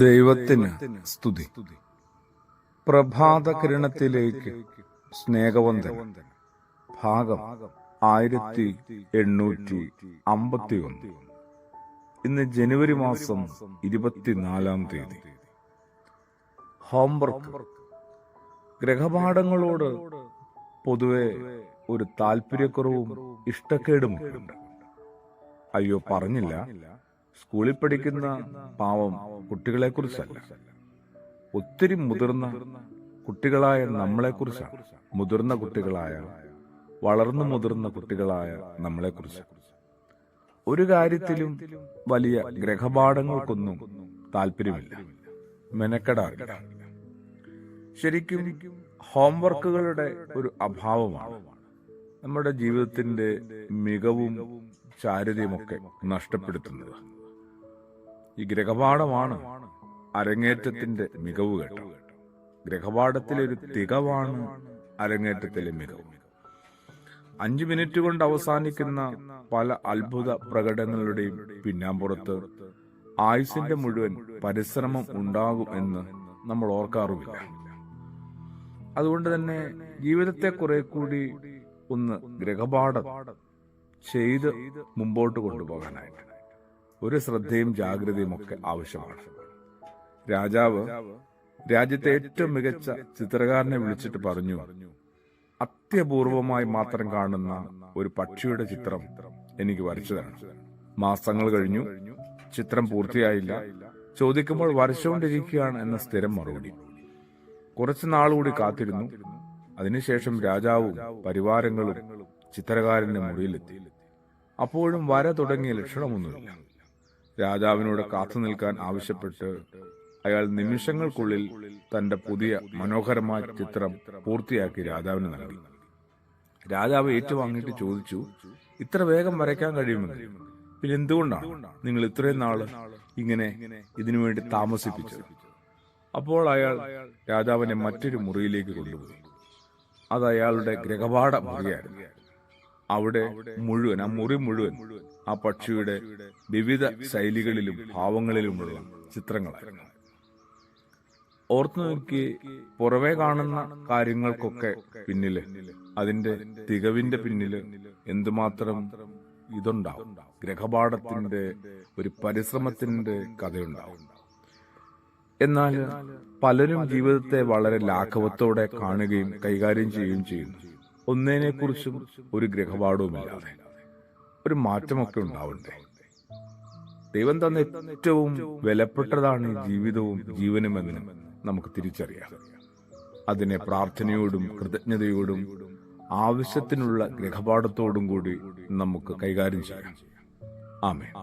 ദൈവത്തിന് സ്തുതി. പ്രഭാത കിരണത്തിലേക്ക് സ്നേഹവന്ദനം. ഭാഗം 1851. ഇന്ന് ജനുവരി മാസം 24 ഹോംവർക്ക്. ഗ്രഹപാഠങ്ങളോട് പൊതുവെ ഒരു താല്പര്യക്കുറവും ഇഷ്ടക്കേടുമുണ്ട്. അയ്യോ പറഞ്ഞില്ല, സ്കൂളിൽ പഠിക്കുന്ന പാവം കുട്ടികളെ കുറിച്ചല്ല, ഒത്തിരി മുതിർന്ന കുട്ടികളായ നമ്മളെ കുറിച്ചാണ്. മുതിർന്ന കുട്ടികളായ, വളർന്നു മുതിർന്ന കുട്ടികളായ നമ്മളെ കുറിച്ച്. ഒരു കാര്യത്തിലും വലിയ ഗ്രഹപാഠങ്ങൾക്കൊന്നും താല്പര്യമില്ല, മെനക്കെടാറില്ല. ശരിക്കും ഹോംവർക്കുകളുടെ ഒരു അഭാവമാണ് നമ്മുടെ ജീവിതത്തിന്റെ മികവും ചാരുതയുമൊക്കെ നഷ്ടപ്പെടുത്തുന്നത്. ഈ ഗ്രഹപാഠമാണ് അരങ്ങേറ്റത്തിന്റെ മികവ് കേട്ടോ. ഗ്രഹപാഠത്തിലെ ഒരു തികവാണ് അരങ്ങേറ്റത്തിലെ മികവ്. 5 മിനിറ്റ് കൊണ്ട് അവസാനിക്കുന്ന പല അത്ഭുത പ്രകടനങ്ങളുടെയും പിന്നാമ്പുറത്ത് ആയുസിന്റെ മുഴുവൻ പരിശ്രമം ഉണ്ടാകും എന്ന് നമ്മൾ ഓർക്കാറുമില്ല. അതുകൊണ്ട് തന്നെ ജീവിതത്തെ കുറെ കൂടി ഒന്ന് ഗ്രഹപാഠം ചെയ്ത് മുമ്പോട്ട് കൊണ്ടുപോകാനായിട്ട് ഒരു ശ്രദ്ധയും ജാഗ്രതയും ഒക്കെ ആവശ്യമാണ്. രാജാവ് രാജ്യത്തെ ഏറ്റവും മികച്ച ചിത്രകാരനെ വിളിച്ചിട്ട് പറഞ്ഞു, അത്യപൂർവമായി മാത്രം കാണുന്ന ഒരു പക്ഷിയുടെ ചിത്രം എനിക്ക് വരച്ചു തരണം. മാസങ്ങൾ കഴിഞ്ഞു, ചിത്രം പൂർത്തിയായില്ല. ചോദിക്കുമ്പോൾ വരച്ചുകൊണ്ടിരിക്കുകയാണ് എന്ന സ്ഥിരം മറുപടി. കുറച്ചു നാളുകൂടി കാത്തിരുന്നു. അതിനുശേഷം രാജാവും പരിവാരങ്ങളും ചിത്രകാരന്റെ മുറിയിലെത്തി. അപ്പോഴും വര തുടങ്ങിയ ലക്ഷണമൊന്നുമില്ല. രാജാവിനോട് കാത്തു നിൽക്കാൻ ആവശ്യപ്പെട്ട് അയാൾ നിമിഷങ്ങൾക്കുള്ളിൽ തന്റെ പുതിയ മനോഹരമായ ചിത്രം പൂർത്തിയാക്കി രാജാവിന് നൽകി. രാജാവ് ഏറ്റുവാങ്ങിയിട്ട് ചോദിച്ചു, ഇത്ര വേഗം വരയ്ക്കാൻ കഴിയുമെന്ന്? പിന്നെ എന്തുകൊണ്ടാണ് നിങ്ങൾ ഇത്രയും നാള് ഇങ്ങനെ ഇതിനുവേണ്ടി താമസിപ്പിച്ചത്? അപ്പോൾ അയാൾ രാജാവിനെ മറ്റൊരു മുറിയിലേക്ക് കൊണ്ടുപോയി. അത് അയാളുടെ ഗ്രഹപാഠ മുറിയായിരുന്നു. അവിടെ മുഴുവൻ, ആ മുറി മുഴുവൻ ആ പക്ഷിയുടെ വിവിധ ശൈലികളിലും ഭാവങ്ങളിലുമുള്ള ചിത്രങ്ങളായിരുന്നു. ഓർത്തു നോക്കി, പുറമേ കാണുന്ന കാര്യങ്ങൾക്കൊക്കെ പിന്നില്, അതിന്റെ തികവിന്റെ പിന്നില് എന്തുമാത്രം ഇതുണ്ടാവും. ഗ്രഹപാഠത്തിന്റെ ഒരു പരിശ്രമത്തിന്റെ കഥയുണ്ടാവും. എന്നാൽ പലരും ജീവിതത്തെ വളരെ ലാഘവത്തോടെ കാണുകയും കൈകാര്യം ചെയ്യുകയും ചെയ്യുന്നു. ഒന്നിനെ കുറിച്ചും ഒരു ഗ്രഹപാഠവുമില്ലാതെ. ഒരു മാറ്റമൊക്കെ ഉണ്ടാവണ്ടേ? ദൈവം തന്ന ഏറ്റവും വിലപ്പെട്ടതാണ് ഈ ജീവിതവും ജീവനുമെന്ന് നമുക്ക് തിരിച്ചറിയാം. അതിനെ പ്രാർത്ഥനയോടും കൃതജ്ഞതയോടും ആവശ്യത്തിനുള്ള ഗ്രഹപാഠത്തോടും കൂടി നമുക്ക് കൈകാര്യം ചെയ്യാം. ആമേൻ.